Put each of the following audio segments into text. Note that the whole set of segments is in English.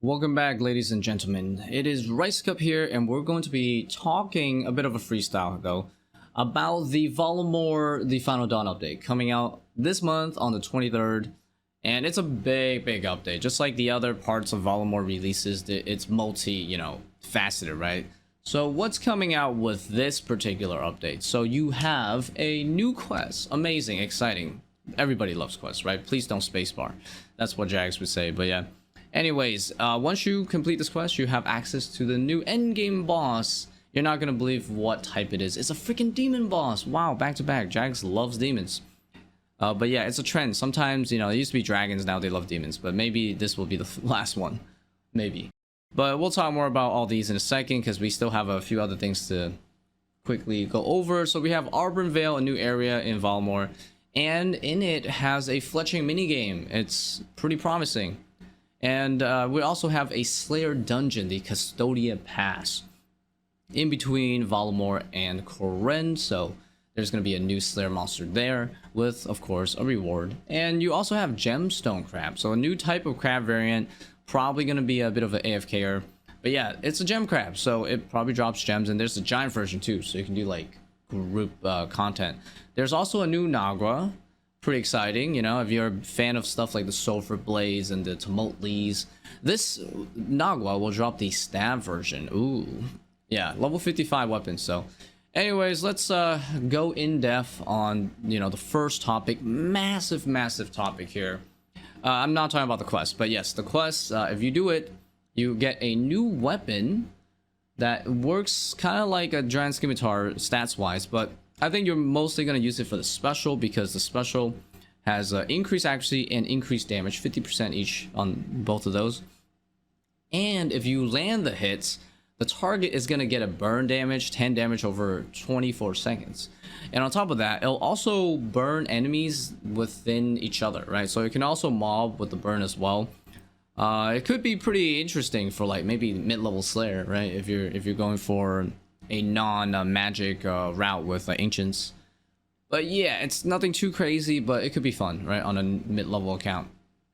Welcome back, ladies and gentlemen. It is Ricecup here, and we're going to be talking a bit of a freestyle though about the Varlamore, the Final Dawn update coming out this month on the 23rd, and it's a big update. Just like the other parts of Varlamore releases, it's faceted, right? So what's coming out with this particular update? So you have a new quest, amazing, exciting. Everybody loves quests, right? Please don't spacebar. That's what Jags would say, but yeah. Anyways, once you complete this quest, you have access to the new endgame boss. You're not gonna believe what type it is. It's a freaking demon boss. Wow, back to back. Jags loves demons. But yeah, it's a trend. Sometimes, it used to be dragons, now they love demons. But maybe this will be the last one. Maybe. But we'll talk more about all these in a second, because we still have a few other things to quickly go over. So we have Vale, a new area in Varlamore. And in it has a Fletching Minigame. It's pretty promising. And we also have a Slayer dungeon, the Custodia Pass, in between Varlamore and Koren. So there's going to be a new Slayer monster there with, of course, a reward. And you also have Gemstone Crab, so a new type of crab variant, probably going to be a bit of an AFKer. But yeah, it's a gem crab, so it probably drops gems. And there's a giant version too, so you can do like group content. There's also a new Nagua. Pretty exciting, if you're a fan of stuff like the Sulfur Blaze and the Tumult Lees. This Nagua will drop the stab version. Ooh, yeah, level 55 weapons. So anyways, let's go in depth on the first topic. Massive topic here. I'm not talking about the quest, but yes, the quest, if you do it, you get a new weapon that works kind of like a giant scimitar stats wise, but I think you're mostly going to use it for the special, because the special has increased accuracy and increased damage, 50% each on both of those. And if you land the hits, the target is going to get a burn damage, 10 damage over 24 seconds. And on top of that, it'll also burn enemies within each other, right? So you can also mob with the burn as well. It could be pretty interesting for like maybe mid-level Slayer, right? If you're going for a non-magic route with ancients. But yeah, it's nothing too crazy, but it could be fun, right, on a mid-level account.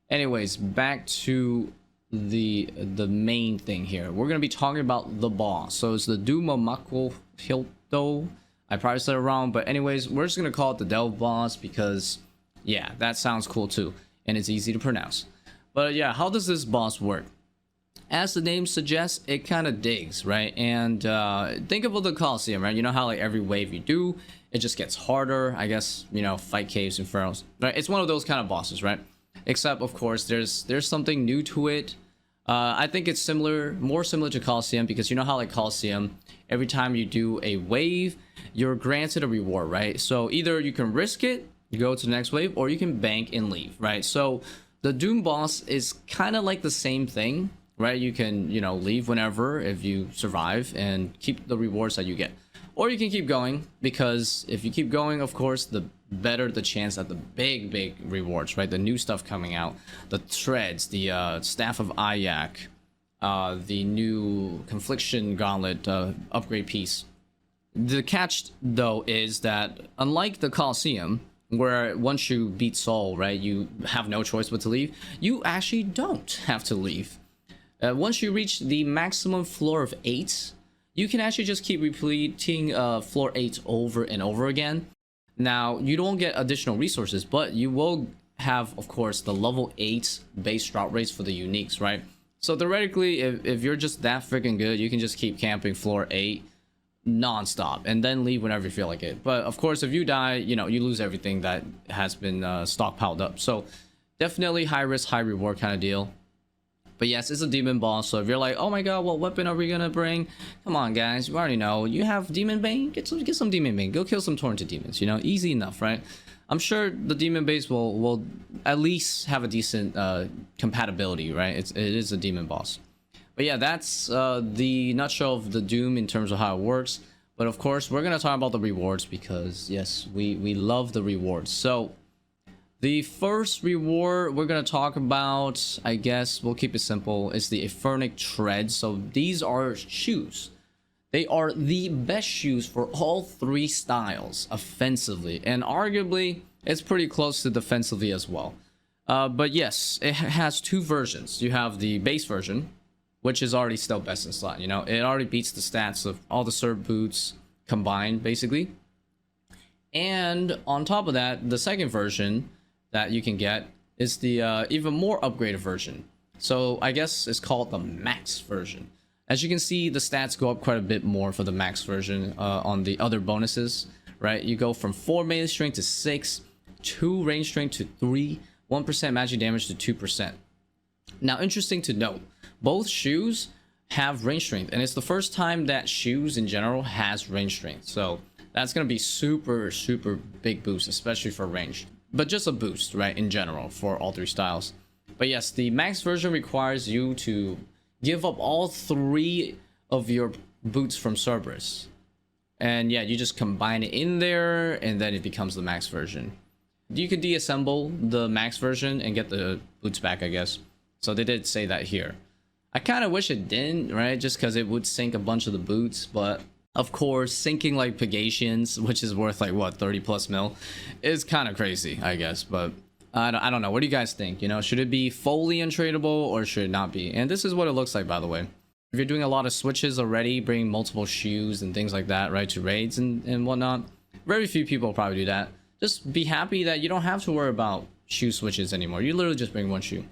Anyways, back to the main thing here. We're gonna be talking about the boss. So it's the Dumamako Hildo. I probably said it wrong, but anyways, we're just gonna call it the Delve boss, because yeah, that sounds cool too, and it's easy to pronounce. But yeah, how does this boss work? As the name suggests, it kind of digs, right? And think about the Coliseum, right? You know how like every wave you do, it just gets harder, I guess, fight caves, infernos, right? It's one of those kind of bosses, right? Except, of course, there's something new to it. I think it's more similar to Coliseum, because you know how like Coliseum, every time you do a wave, you're granted a reward, right? So either you can risk it, you go to the next wave, or you can bank and leave, right? So the Doom boss is kind of like the same thing, right? You can, leave whenever if you survive and keep the rewards that you get. Or you can keep going, because if you keep going, of course, the better the chance at the big rewards, right? The new stuff coming out, the Treads, the Staff of Ayak, the new Confliction Gauntlet upgrade piece. The catch, though, is that unlike the Coliseum, where once you beat Soul, right, you have no choice but to leave, you actually don't have to leave. Once you reach the maximum floor of 8, you can actually just keep repeating floor 8 over and over again. Now, you don't get additional resources, but you will have, of course, the level 8 base drop rates for the uniques, right? So theoretically, if you're just that freaking good, you can just keep camping floor 8 non-stop and then leave whenever you feel like it. But of course, if you die, you lose everything that has been stockpiled up. So definitely high risk, high reward kind of deal. But yes, it's a demon boss, so if you're like, oh my god, what weapon are we gonna bring? Come on, guys, you already know. You have Demon Bane? Get some Demon Bane. Go kill some Torrented Demons, easy enough, right? I'm sure the Demon base will at least have a decent compatibility, right? It is a demon boss. But yeah, that's the nutshell of the Doom in terms of how it works. But of course, we're gonna talk about the rewards, because yes, we love the rewards. So the first reward we're going to talk about, I guess we'll keep it simple, is the Avernic Treads. So these are shoes. They are the best shoes for all 3 styles offensively, and arguably it's pretty close to defensively as well. But yes, it has two versions. You have the base version, which is already still best in slot. You know, it already beats the stats of all the Serb boots combined, basically. And on top of that, the second version that you can get is the even more upgraded version. So I guess it's called the max version. As you can see, the stats go up quite a bit more for the max version on the other bonuses, right? You go from 4 melee strength to 6, 2 range strength to 3, 1% magic damage to 2%. Now, interesting to note, both shoes have range strength, and it's the first time that shoes in general has range strength. So that's going to be super big boost, especially for range. But just a boost, right, in general for all three styles. But yes, the max version requires you to give up all 3 of your boots from Cerberus. And yeah, you just combine it in there, and then it becomes the max version. You could deassemble the max version and get the boots back, I guess. So they did say that here. I kind of wish it didn't, right? Just because it would sink a bunch of the boots, but of course, sinking like Pagations, which is worth like what, 30 plus mil, is kind of crazy, I guess. But I don't know. What do you guys think? You know, should it be fully untradeable or should it not be? And this is what it looks like, by the way. If you're doing a lot of switches already, bringing multiple shoes and things like that, right, to raids and whatnot, very few people will probably do that. Just be happy that you don't have to worry about shoe switches anymore. You literally just bring one shoe.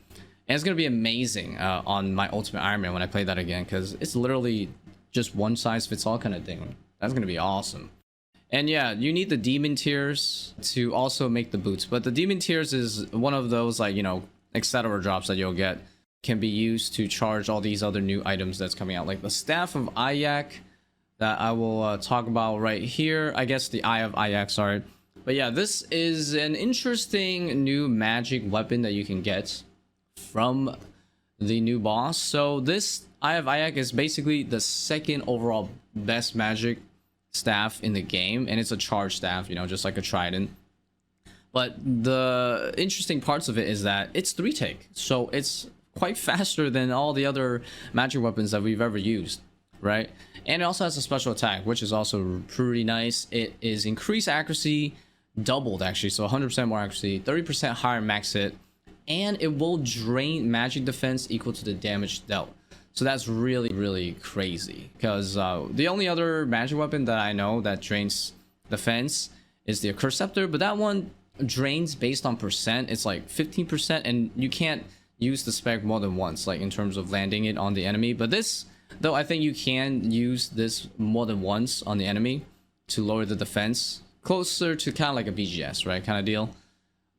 And it's going to be amazing on my Ultimate Iron Man when I play that again, because it's literally just one size fits all kind of thing. That's going to be awesome. And yeah, you need the demon tiers to also make the boots. But the demon tiers is one of those, like, you know, etc. drops that you'll get. Can be used to charge all these other new items that's coming out. Like the Staff of Ayak that I will talk about right here. I guess the Eye of Ayak, sorry. But yeah, this is an interesting new magic weapon that you can get from the new boss. So this Eye of Ayak is basically the second overall best magic staff in the game, and it's a charge staff, you know, just like a trident. But the interesting parts of it is that it's 3 take, so it's quite faster than all the other magic weapons that we've ever used, right? And it also has a special attack, which is also pretty nice. It is increased accuracy, doubled actually, so 100% more accuracy, 30% higher max hit, and it will drain magic defense equal to the damage dealt. So that's really crazy, because the only other magic weapon that I know that drains defense is the Accursed Scepter, but that one drains based on percent. It's like 15%, and you can't use the spec more than once, like in terms of landing it on the enemy. But this, though, I think you can use this more than once on the enemy to lower the defense, closer to kind of like a BGS, right, kind of deal.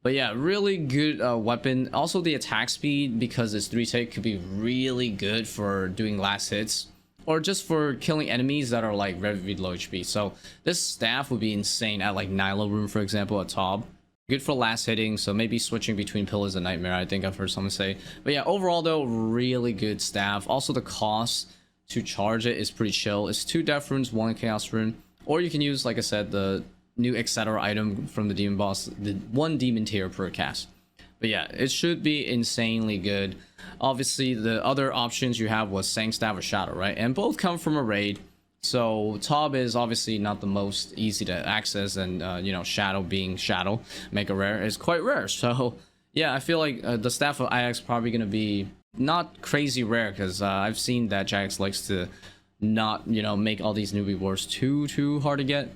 But yeah, really good weapon. Also, the attack speed, because it's 3 take, could be really good for doing last hits, or just for killing enemies that are like very low HP. So this staff would be insane at like Nyla Room, for example, at Tob. Good for last hitting, so maybe switching between Pillars and Nightmare, I think I've heard someone say. But yeah, overall though, really good staff. Also, the cost to charge it is pretty chill. It's 2 Death Runes, 1 Chaos Rune, or you can use, like I said, the new etc. item from the demon boss, the 1 demon tier per cast. But yeah, it should be insanely good. Obviously, the other options you have was Sang Staff or Shadow, right? And both come from a raid. So Tob is obviously not the most easy to access, and you know, Shadow being Shadow, Mega Rare, is quite rare. So yeah, I feel like the Staff of Ajax probably gonna be not crazy rare, because I've seen that Jax likes to not, you know, make all these newbie wars too hard to get.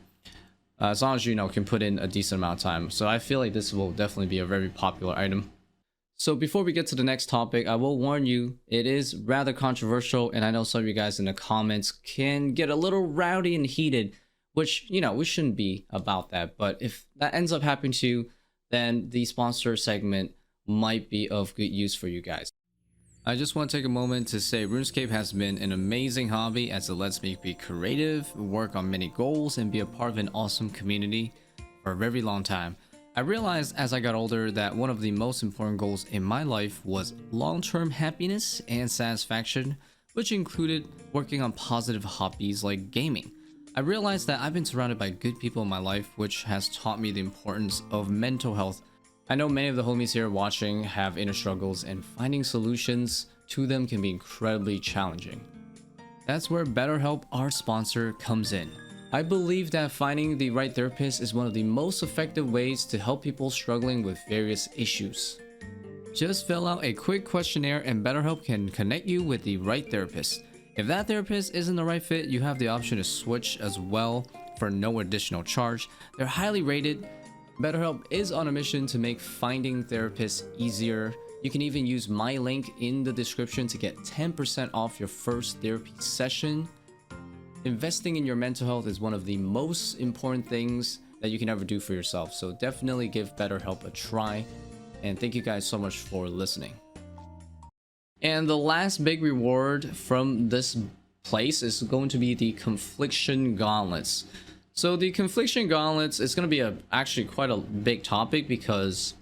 As long as you know can put in a decent amount of time. So I feel like this will definitely be a very popular item. So before we get to the next topic, I will warn you, it is rather controversial, and I know some of you guys in the comments can get a little rowdy and heated, which, you know, we shouldn't be about that. But if that ends up happening to you, then the sponsor segment might be of good use for you guys. I just want to take a moment to say RuneScape has been an amazing hobby, as it lets me be creative, work on many goals, and be a part of an awesome community for a very long time. I realized as I got older that one of the most important goals in my life was long-term happiness and satisfaction, which included working on positive hobbies like gaming. I realized that I've been surrounded by good people in my life, which has taught me the importance of mental health. I know many of the homies here watching have inner struggles, and finding solutions to them can be incredibly challenging. That's where BetterHelp, our sponsor, comes in. I believe that finding the right therapist is one of the most effective ways to help people struggling with various issues. Just fill out a quick questionnaire and BetterHelp can connect you with the right therapist. If that therapist isn't the right fit, you have the option to switch as well for no additional charge. They're highly rated. BetterHelp is on a mission to make finding therapists easier. You can even use my link in the description to get 10% off your first therapy session. Investing in your mental health is one of the most important things that you can ever do for yourself. So definitely give BetterHelp a try. And thank you guys so much for listening. And the last big reward from this place is going to be the Confliction Gauntlets. So the Confliction Gauntlets is going to be actually quite a big topic because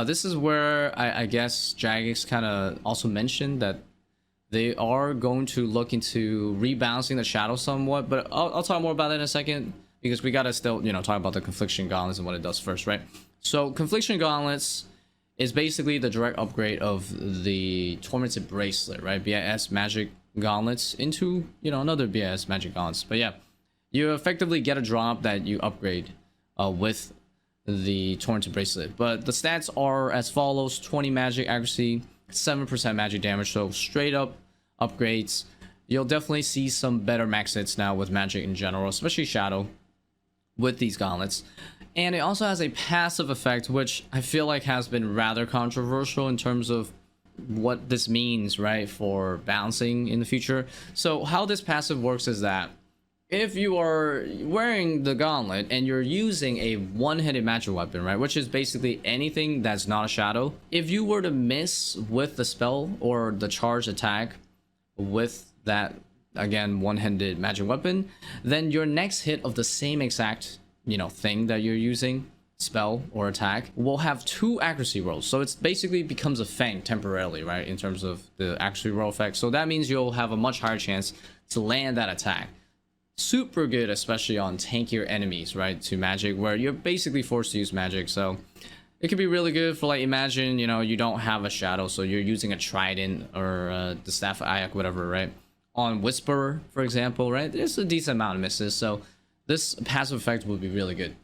this is where I guess Jagex kind of also mentioned that they are going to look into rebalancing the shadow somewhat, but I'll talk more about that in a second because we got to still, talk about the Confliction Gauntlets and what it does first, right? So Confliction Gauntlets is basically the direct upgrade of the Tormented Bracelet, right? BIS Magic Gauntlets into, another BIS Magic Gauntlets. But yeah, you effectively get a drop that you upgrade with the Tormented Bracelet. But the stats are as follows: 20 magic accuracy, 7% magic damage, so straight up upgrades. You'll definitely see some better max hits now with magic in general, especially Shadow, with these gauntlets. And it also has a passive effect, which I feel like has been rather controversial in terms of what this means, right, for balancing in the future. So how this passive works is that if you are wearing the gauntlet and you're using a one-handed magic weapon, right, which is basically anything that's not a shadow, if you were to miss with the spell or the charge attack with that, again, one-handed magic weapon, then your next hit of the same exact thing that you're using, spell or attack, will have 2 accuracy rolls. So it's basically becomes a fang temporarily, right, in terms of the accuracy roll effect. So that means you'll have a much higher chance to land that attack. Super good, especially on tankier enemies, right, to magic, where you're basically forced to use magic. So it could be really good for, like, imagine, you don't have a shadow, so you're using a trident or the staff of Ayak, whatever, right, on Whisperer, for example, right? There's a decent amount of misses, so this passive effect would be really good.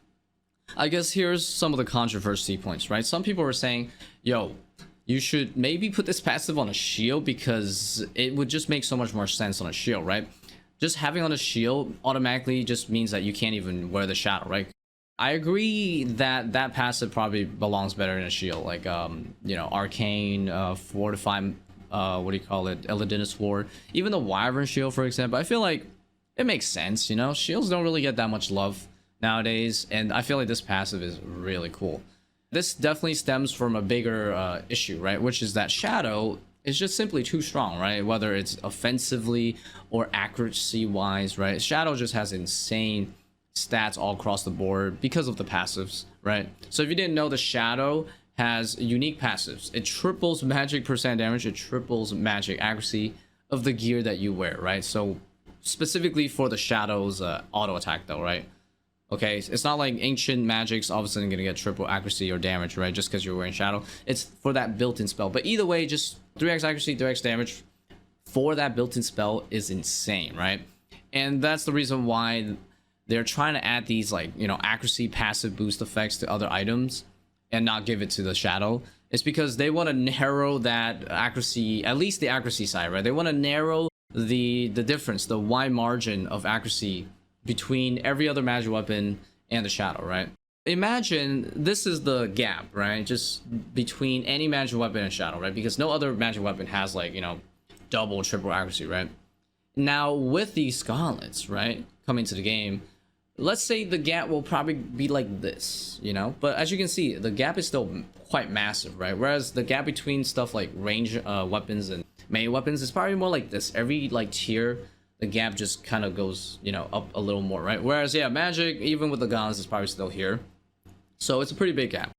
I guess here's some of the controversy points, right? Some people were saying, yo, you should maybe put this passive on a shield because it would just make so much more sense on a shield, right? Just having on a shield automatically just means that you can't even wear the shadow, right? I agree that that passive probably belongs better in a shield, like Arcane, Fortify, Eladina Sword, even the Wyvern Shield, for example. I feel like it makes sense, shields don't really get that much love nowadays, and I feel like this passive is really cool. This definitely stems from a bigger issue, right, which is that Shadow is just simply too strong, right, whether it's offensively or accuracy wise, right? Shadow just has insane stats all across the board because of the passives, right? So if you didn't know, the Shadow has unique passives. It triples magic percent damage, it triples magic accuracy of the gear that you wear, right? So specifically for the Shadow's auto attack though, right? Okay, it's not like ancient magic's all of a sudden gonna get triple accuracy or damage, right, just because you're wearing Shadow. It's for that built-in spell. But either way, just 3x accuracy, 3x damage for that built-in spell is insane, right? And that's the reason why they're trying to add these, like, accuracy passive boost effects to other items and not give it to the Shadow. It's because they want to narrow that accuracy, at least the accuracy side, right? They want to narrow the difference, the wide margin of accuracy between every other magic weapon and the Shadow, right? Imagine this is the gap, right, just between any magic weapon and Shadow, right? Because no other magic weapon has, like, double, triple accuracy, right? Now with these gauntlets, right, coming to the game, let's say the gap will probably be like this, but as you can see, the gap is still quite massive, right? Whereas the gap between stuff like range weapons and melee weapons is probably more like this. Every, like, tier, the gap just kind of goes, up a little more, right? Whereas, yeah, magic, even with the gauntlets, is probably still here. So it's a pretty big gap.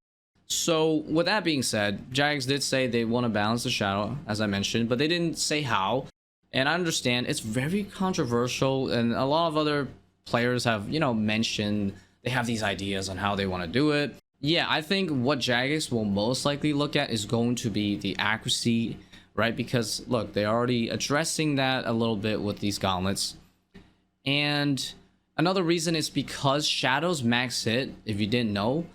So with that being said, Jagex did say they want to balance the Shadow, as I mentioned, but they didn't say how. And I understand it's very controversial, and a lot of other players have, mentioned they have these ideas on how they want to do it. Yeah, I think what Jagex will most likely look at is going to be the accuracy, right? Because look, they're already addressing that a little bit with these gauntlets. And another reason is because Shadow's max hit, if you didn't know,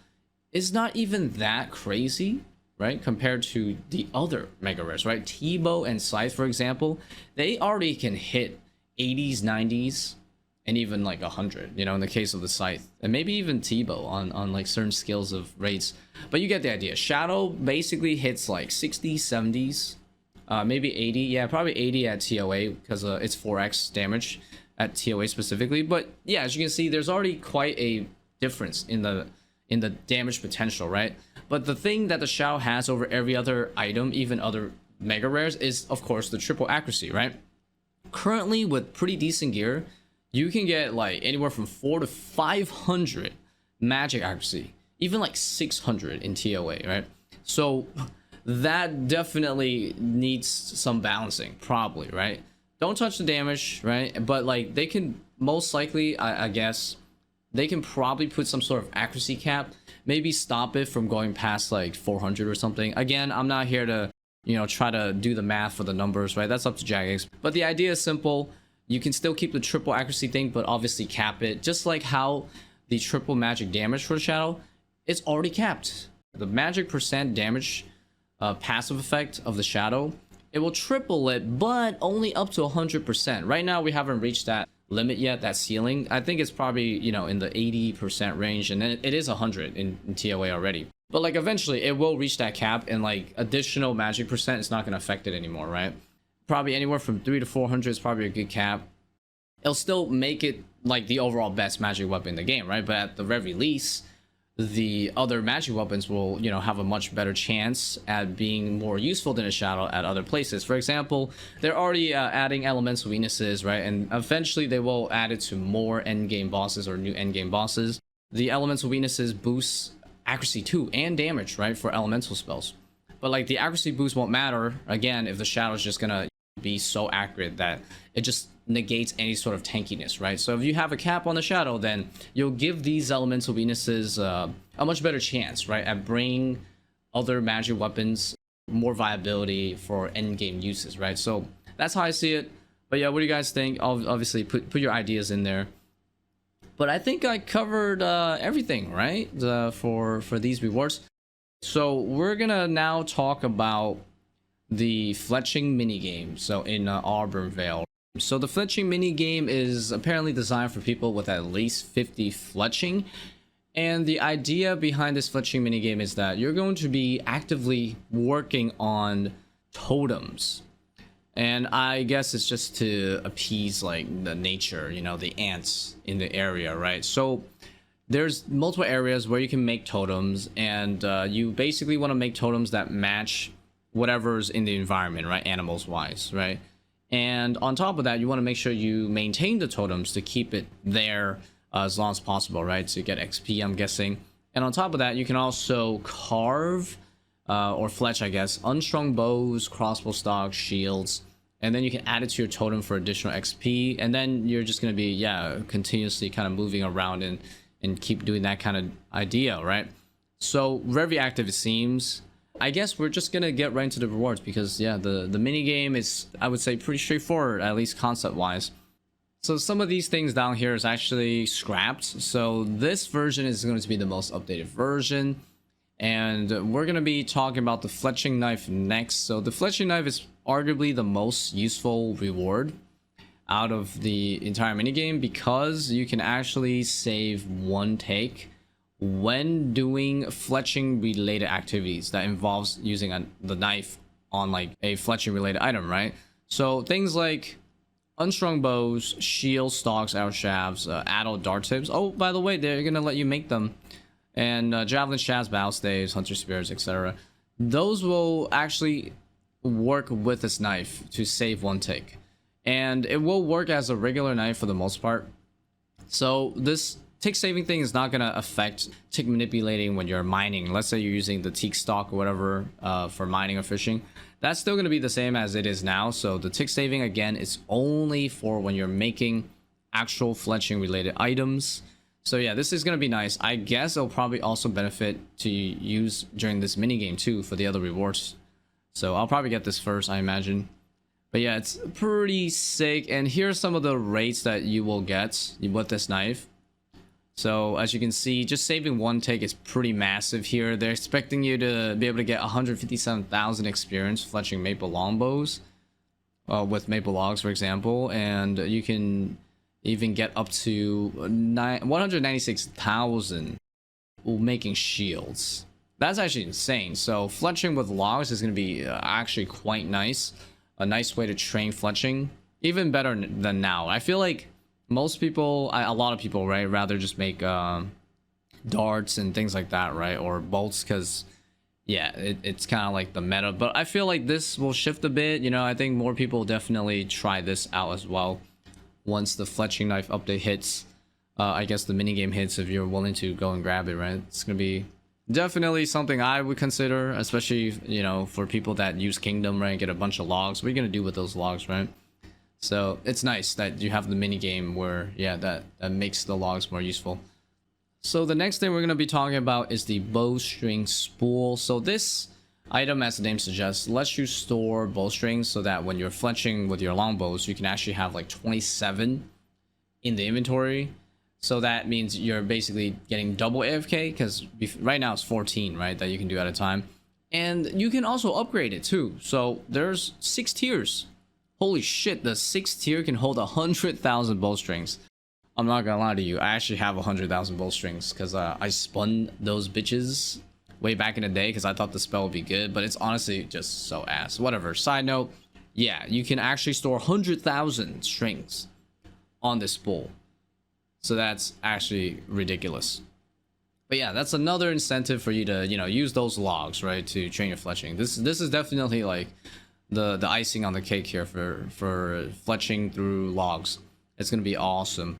is not even that crazy. right? Compared to the other mega rares, right? T-Bow and Scythe, for example, they already can hit 80s, 90s, and even like 100, you know, in the case of the Scythe, and maybe even T-Bow on like certain skills of raids. But you get the idea. Shadow basically hits like 60s, 70s, maybe 80. Yeah, probably 80 at TOA because it's 4x damage at TOA specifically. But yeah, as you can see, there's already quite a difference in the damage potential, right? But the thing that the Shadow has over every other item, even other mega rares, is of course the triple accuracy, right? Currently, with pretty decent gear, you can get like anywhere from 400 to 500 magic accuracy, even like 600 in TOA, right? So that definitely needs some balancing, probably, right? Don't touch the damage, right? But like they can most likely, I guess, they can probably put some sort of accuracy cap, maybe stop it from going past like 400 or something. Again, I'm not here to, you know, try to do the math for the numbers, right? That's up to Jagex. But the idea is simple. You can still keep the triple accuracy thing, but obviously cap it. Just like how the triple magic damage for the Shadow, it's already capped. The magic percent damage passive effect of the Shadow, it will triple it, but only up to 100%. Right now, we haven't reached that limit yet, that ceiling. I think it's probably, you know, in the 80% range, and then it is 100 in TOA already. But like eventually, it will reach that cap, and like additional magic percent is not going to affect it anymore, right? Probably anywhere from 300 to 400 is probably a good cap. It'll still make it like the overall best magic weapon in the game, right? But at the very least, the other magic weapons will, you know, have a much better chance at being more useful than a Shadow at other places. For example, they're already adding elemental weaknesses, right? And eventually they will add it to more endgame bosses or new endgame bosses. The elemental weaknesses boost accuracy too and damage, right, for elemental spells. But like the accuracy boost won't matter again if the Shadow is just gonna be so accurate that it just negates any sort of tankiness, right? So if you have a cap on the Shadow, then you'll give these elemental weaknesses a much better chance, right, at bringing other magic weapons more viability for endgame uses, right? So that's how I see it. But yeah, what do you guys think? Obviously put your ideas in there. But I think I covered everything, right, for these rewards. So we're gonna now talk about the Fletching Minigame, so in Auburn So the Fletching Minigame is apparently designed for people with at least 50 fletching, and the idea behind this Fletching Minigame is that you're going to be actively working on totems, and I guess it's just to appease like the nature, you know, the ants in the area, right? So there's multiple areas where you can make totems, and you basically want to make totems that match whatever's in the environment, right, animals wise, right? And on top of that, you want to make sure you maintain the totems to keep it there as long as possible, right, to get XP, I'm guessing. And on top of that, you can also carve or fletch, I guess, unstrung bows, crossbow stocks, shields, and then you can add it to your totem for additional XP, and then you're just going to be, yeah, continuously kind of moving around and keep doing that kind of idea, right? So very active, it seems. I guess we're just gonna get right into the rewards because yeah, the mini game is, I would say, pretty straightforward, at least concept wise. So some of these things down here is actually scrapped, so this version is going to be the most updated version, and we're going to be talking about the Fletching Knife next. So the Fletching Knife is arguably the most useful reward out of the entire minigame because you can actually save one take when doing fletching related activities that involves using the knife on like a fletching related item, right? So things like unstrung bows, shield stocks, arrow shafts, adult dart tips. Oh, by the way, they're gonna let you make them. And javelin shafts, battle staves, hunter spears, etc. Those will actually work with this knife to save one tick, and it will work as a regular knife for the most part. So this tick saving thing is not going to affect tick manipulating when you're mining. Let's say you're using the teak stock or whatever for mining or fishing. That's still going to be the same as it is now. So the tick saving, again, is only for when you're making actual fletching related items. So yeah, this is going to be nice. I guess it'll probably also benefit to use during this mini game too for the other rewards. So I'll probably get this first, I imagine. But yeah, it's pretty sick. And here's some of the rates that you will get with this knife. So as you can see, just saving one take is pretty massive here. They're expecting you to be able to get 157,000 experience fletching maple longbows with maple logs, for example, and you can even get up to 196,000 making shields. That's actually insane. So fletching with logs is going to be actually quite nice. A nice way to train fletching, even better than now. I feel like most people, a lot of people, right, rather just make darts and things like that, right, or bolts, because yeah, it's kind of like the meta. But I feel like this will shift a bit. You know, I think more people definitely try this out as well once the fletching knife update hits. I guess the minigame hits, if you're willing to go and grab it, right? It's gonna be definitely something I would consider, especially, you know, for people that use Kingdom, right, get a bunch of logs. What are you gonna do with those logs, right? So it's nice that you have the mini game where, yeah, that makes the logs more useful. So the next thing we're going to be talking about is the bowstring spool. So this item, as the name suggests, lets you store bowstrings so that when you're fletching with your longbows, you can actually have like 27 in the inventory. So that means you're basically getting double AFK, because right now it's 14, right, that you can do at a time. And you can also upgrade it too. So there's 6 tiers. Holy shit, the 6th tier can hold 100,000 bowstrings. I'm not gonna lie to you, I actually have 100,000 bowstrings because I spun those bitches way back in the day because I thought the spell would be good, but it's honestly just so ass. Whatever. Side note, yeah, you can actually store 100,000 strings on this spool. So that's actually ridiculous. But yeah, that's another incentive for you to, you know, use those logs, right, to train your fletching. This is definitely like the icing on the cake here for fletching through logs. It's gonna be awesome.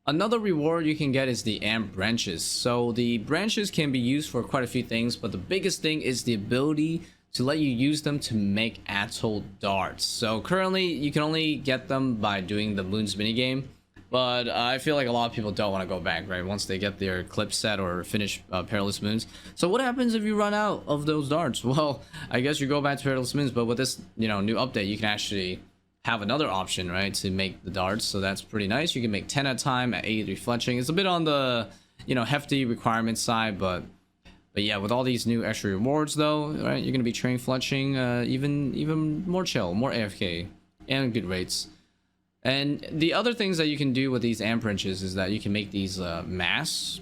Another reward you can get is the amp branches. So the branches can be used for quite a few things, but the biggest thing is the ability to let you use them to make atoll darts. So currently you can only get them by doing the moons minigame, but I feel like a lot of people don't want to go back, right, once they get their clip set or finish Perilous Moons. So what happens if you run out of those darts? Well, I guess you go back to Perilous Moons, but with this, you know, new update, you can actually have another option, right, to make the darts. So that's pretty nice. You can make 10 at a time at 83 fletching. It's a bit on the, you know, hefty requirement side, but yeah, with all these new extra rewards though, right, you're gonna be trained fletching even more chill, more AFK, and good rates. And the other things that you can do with these amp wrenches is that you can make these masks.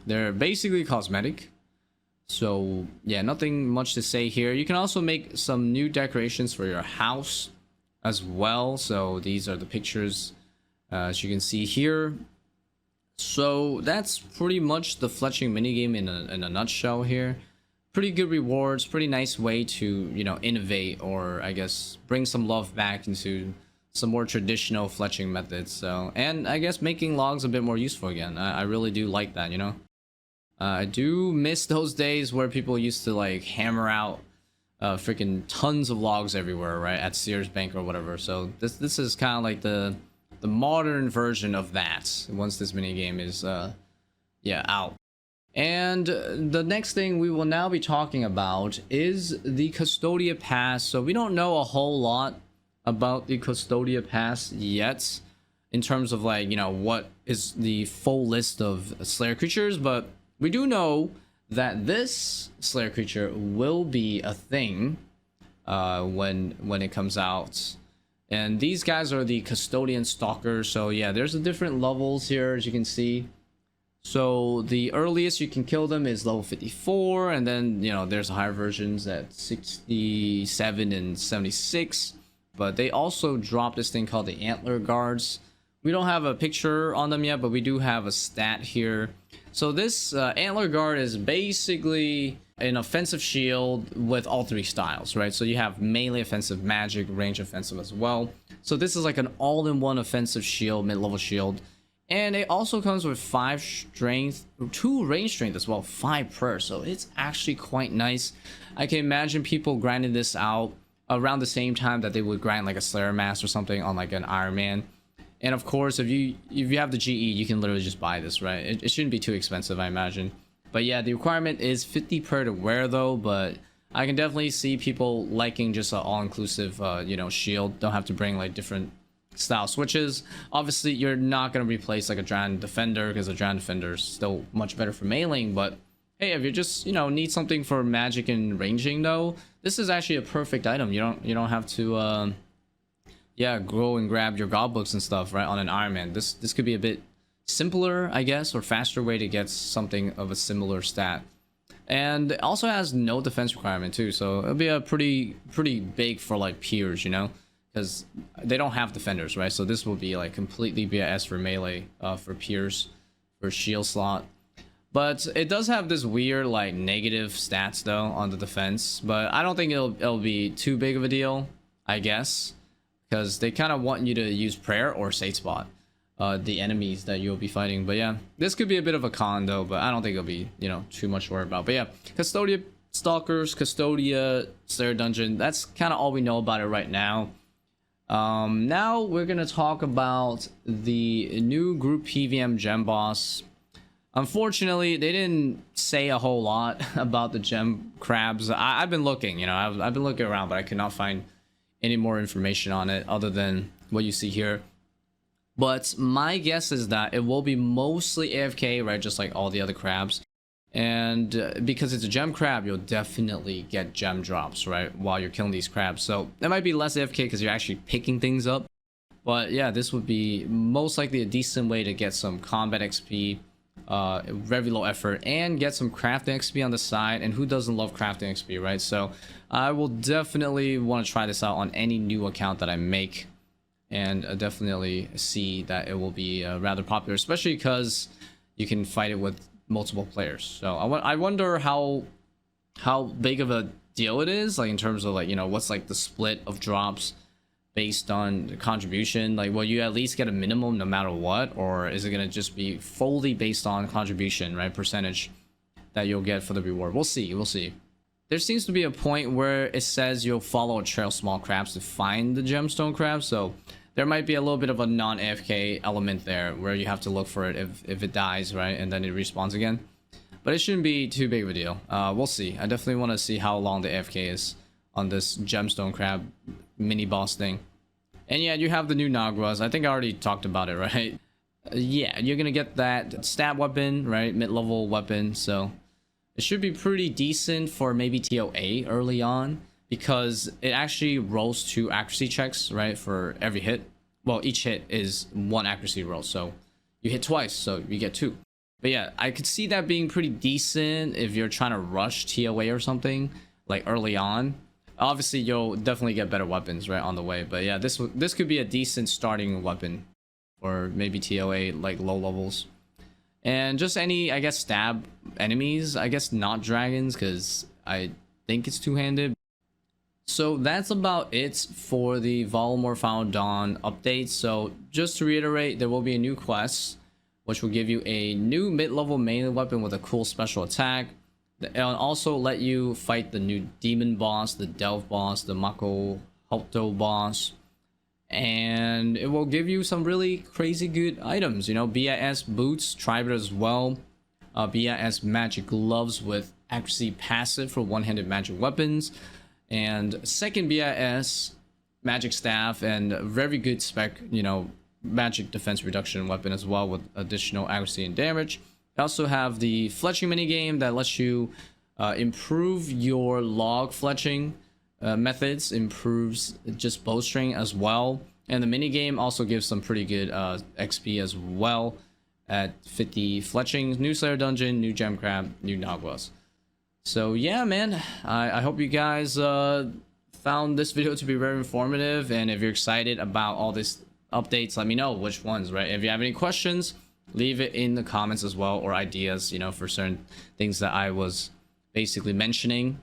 They're basically cosmetic. So yeah, nothing much to say here. You can also make some new decorations for your house as well. So these are the pictures, as you can see here. So that's pretty much the fletching minigame in a nutshell here. Pretty good rewards, pretty nice way to, you know, innovate, or I guess bring some love back into some more traditional fletching methods. So, and I guess making logs a bit more useful again. I really do like that, you know. I do miss those days where people used to like hammer out freaking tons of logs everywhere, right, at Sears Bank or whatever. So this is kind of like the modern version of that once this mini game is yeah, out. And the next thing we will now be talking about is the Custodia Pass. So we don't know a whole lot about the Custodia Pass yet in terms of, like, you know, what is the full list of Slayer creatures, but we do know that this Slayer creature will be a thing when it comes out. And these guys are the Custodian Stalkers. So yeah, there's the different levels here, as you can see. So the earliest you can kill them is level 54, and then, you know, there's higher versions at 67 and 76. But they also dropped this thing called the Antler Guards. We don't have a picture on them yet, but we do have a stat here. So this Antler Guard is basically an offensive shield with all 3 styles, right? So you have melee offensive, magic, range offensive as well. So this is like an all-in-one offensive shield, mid-level shield. And it also comes with 5 strength, 2 range strength as well, 5 per. So it's actually quite nice. I can imagine people grinding this out around the same time that they would grind like a Slayer Mask or something on like an Iron Man. And of course, if you have the GE, you can literally just buy this, right? It shouldn't be too expensive, I imagine. But yeah, the requirement is 50 per to wear though, but I can definitely see people liking just an all-inclusive, you know, shield. Don't have to bring like different style switches. Obviously, you're not going to replace like a Giant Defender, because a Giant Defender is still much better for meleeing, but hey, if you just, you know, need something for magic and ranging though, this is actually a perfect item. You don't have to yeah, go and grab your god books and stuff, right, on an Iron Man. This could be a bit simpler, I guess, or faster way to get something of a similar stat. And it also has no defense requirement too, so it'll be a pretty big for like peers, you know, because they don't have defenders, right? So this will be like completely BS for melee, for peers, for shield slot. But it does have this weird like negative stats though on the defense, but I don't think it'll be too big of a deal, I guess, because they kind of want you to use prayer or safe spot the enemies that you'll be fighting. But yeah, this could be a bit of a con though, but I don't think it'll be, you know, too much to worry about. But yeah, Custodia Stalkers, Custodia Slayer Dungeon, that's kind of all we know about it right now. Now we're gonna talk about the new group PVM gem boss. Unfortunately, they didn't say a whole lot about the gem crabs. I've been looking, you know, I've been looking around, but I could not find any more information on it other than what you see here. But my guess is that it will be mostly AFK, right, just like all the other crabs. And because it's a gem crab, you'll definitely get gem drops, right, while you're killing these crabs. So that might be less AFK because you're actually picking things up. But yeah, this would be most likely a decent way to get some combat XP, very low effort, and get some crafting XP on the side. And who doesn't love crafting XP, right? So I will definitely want to try this out on any new account that I make, and definitely see that it will be rather popular, especially because you can fight it with multiple players. So I wonder how big of a deal it is, like in terms of like, you know, what's like the split of drops based on the contribution. Like, will you at least get a minimum no matter what, or is it gonna just be fully based on contribution, right, percentage that you'll get for the reward? We'll see. There seems to be a point where it says you'll follow a trail of small crabs to find the gemstone crab, so there might be a little bit of a non-AFK element there where you have to look for it if it dies, right, and then it respawns again. But it shouldn't be too big of a deal. We'll see. I definitely want to see how long the AFK is on this gemstone crab mini boss thing. And yeah, you have the new Naguas. I think I already talked about it, right? Yeah, you're gonna get that stab weapon, right, mid-level weapon, so it should be pretty decent for maybe TOA early on, because it actually rolls 2 accuracy checks, right, for every hit. Well, each hit is 1 accuracy roll, so you hit twice, so you get 2. But yeah, I could see that being pretty decent if you're trying to rush TOA or something, like early on. Obviously, you'll definitely get better weapons, right, on the way. But yeah, this could be a decent starting weapon for maybe TOA, like low levels. And just any, I guess, stab enemies. I guess not dragons, because I think it's two-handed. So that's about it for the Varlamore Final Dawn update. So just to reiterate, there will be a new quest, which will give you a new mid-level melee weapon with a cool special attack. And also let you fight the new demon boss, the Delve boss, the Mako Hoto boss. And it will give you some really crazy good items, you know, BIS boots, tribrid as well, BIS magic gloves with accuracy passive for one-handed magic weapons, and second BIS magic staff, and very good spec, you know, magic defense reduction weapon as well with additional accuracy and damage. You also have the Fletching Minigame that lets you improve your log fletching methods, improves just bowstring as well, and the minigame also gives some pretty good XP as well at 50 fletching, new Slayer Dungeon, new Gem Crab, new Naguas. So yeah, man, I hope you guys found this video to be very informative, and if you're excited about all these updates, let me know which ones, right? If you have any questions, leave it in the comments as well, or ideas, you know, for certain things that I was basically mentioning.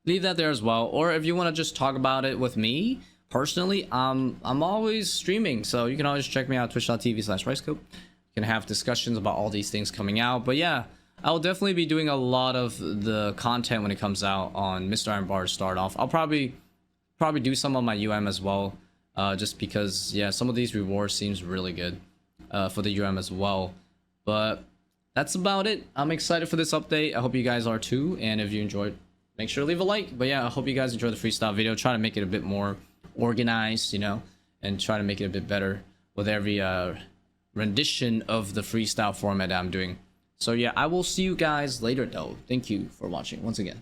Leave that there as well. Or if you want to just talk about it with me personally, I'm always streaming, so you can always check me out, twitch.tv/Ricecup. You can have discussions about all these things coming out. But yeah, I'll definitely be doing a lot of the content when it comes out on Mr. Iron Bar to start off. I'll probably do some on my as well, just because, yeah, some of these rewards seems really good for the as well. But that's about it. I'm excited for this update. I hope you guys are too, and if you enjoyed, make sure to leave a like. But yeah, I hope you guys enjoyed the freestyle video. Try to make it a bit more organized, you know, and try to make it a bit better with every rendition of the freestyle format that I'm doing. So yeah, I will see you guys later though. Thank you for watching once again.